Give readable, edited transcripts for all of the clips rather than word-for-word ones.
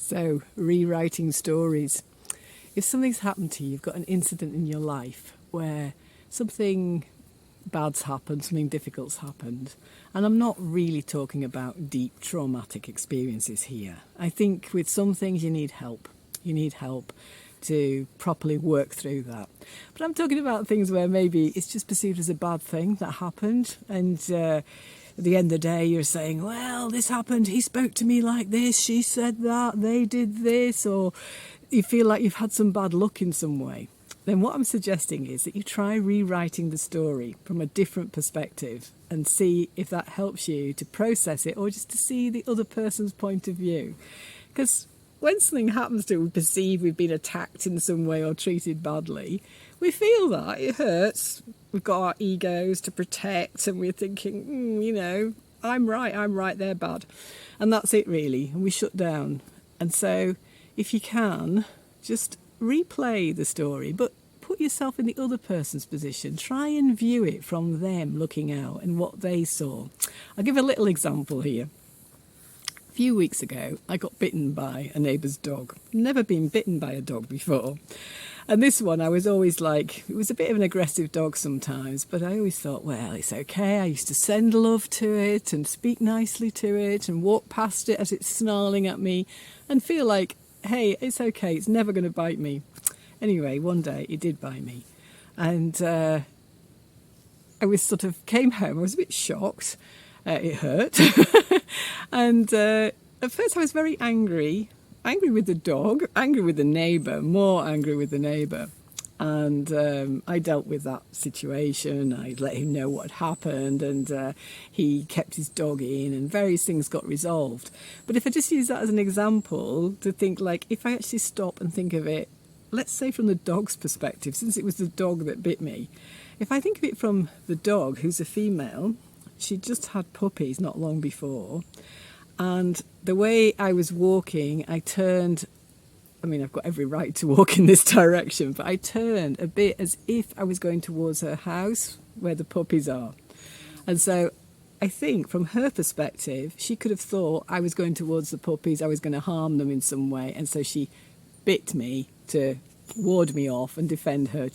So, rewriting stories. If something's happened to you, you've got an incident in your life where something bad's happened, something difficult's happened, and I'm not really talking about deep traumatic experiences here. I think with some things you need help. You need help to properly work through that. But I'm talking about things where maybe it's just perceived as a bad thing that happened, and at the end of the day you're saying, well, this happened, he spoke to me like this, she said that, they did this, or you feel like you've had some bad luck in some way. Then what I'm suggesting is that you try rewriting the story from a different perspective and see if that helps you to process it, or just to see the other person's point of view. Because when something happens to us, we perceive we've been attacked in some way or treated badly, we feel that, it hurts. We've got our egos to protect, and we're thinking, I'm right, they're bad. And that's it really, and we shut down. And so if you can, just replay the story, but put yourself in the other person's position. Try and view it from them looking out and what they saw. I'll give a little example here. A few weeks ago, I got bitten by a neighbour's dog. Never been bitten by a dog before. And this one, I was always like, it was a bit of an aggressive dog sometimes, but I always thought, well, it's okay. I used to send love to it and speak nicely to it and walk past it as it's snarling at me and feel like, hey, it's okay, it's never going to bite me. Anyway, one day it did bite me. And I was came home, I was a bit shocked. It hurt. And at first I was very angry with the dog, angry with the neighbour, more angry with the neighbour. And I dealt with that situation. I let him know what had happened, and he kept his dog in, and various things got resolved. But if I just use that as an example to think, like, if I actually stop and think of it, let's say from the dog's perspective, since it was the dog that bit me, if I think of it from the dog, who's a female, she just had puppies not long before, and the way I was walking, I turned, I've got every right to walk in this direction, but I turned a bit as if I was going towards her house where the puppies are. And so I think from her perspective, she could have thought I was going towards the puppies, I was going to harm them in some way. And so she bit me to ward me off and defend her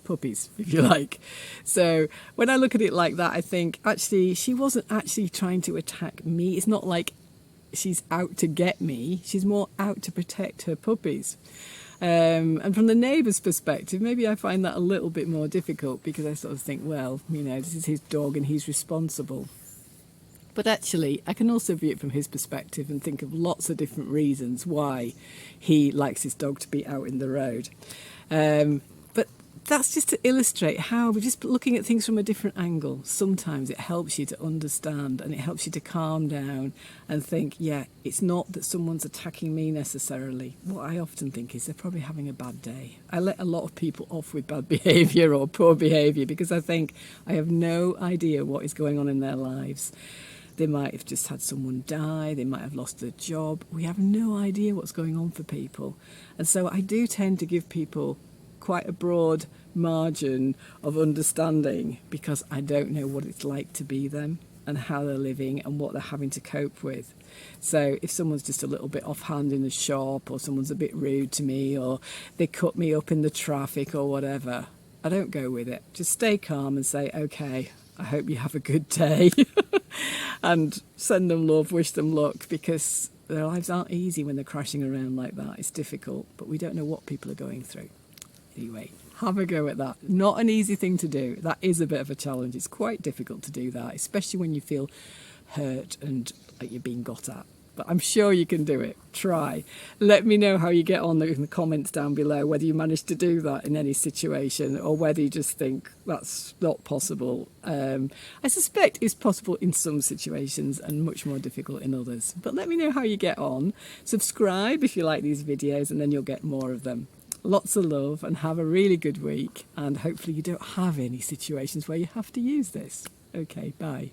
puppies, if you like. So when I look at it like that, I think actually she wasn't actually trying to attack me. It's not like she's out to get me, she's more out to protect her puppies. And from the neighbour's perspective, maybe I find that a little bit more difficult, because I sort of think, well, this is his dog and he's responsible. But actually, I can also view it from his perspective and think of lots of different reasons why he likes his dog to be out in the road. But that's just to illustrate how we're just looking at things from a different angle. Sometimes it helps you to understand, and it helps you to calm down and think, yeah, it's not that someone's attacking me necessarily. What I often think is they're probably having a bad day. I let a lot of people off with bad behaviour or poor behaviour because I think I have no idea what is going on in their lives. They might have just had someone die, they might have lost their job. We have no idea what's going on for people. And so I do tend to give people quite a broad margin of understanding, because I don't know what it's like to be them and how they're living and what they're having to cope with. So if someone's just a little bit offhand in the shop, or someone's a bit rude to me, or they cut me up in the traffic or whatever, I don't go with it. Just stay calm and say, okay, I hope you have a good day. And send them love, wish them luck, because their lives aren't easy when they're crashing around like that. It's difficult, but we don't know what people are going through. Anyway, have a go at that. Not an easy thing to do. That is a bit of a challenge. It's quite difficult to do that, especially when you feel hurt and like you're being got at. But I'm sure you can do it. Try. Let me know how you get on in the comments down below, whether you managed to do that in any situation, or whether you just think that's not possible. I suspect it's possible in some situations and much more difficult in others. But let me know how you get on. Subscribe if you like these videos, and then you'll get more of them. Lots of love, and have a really good week. And hopefully you don't have any situations where you have to use this. Okay, bye.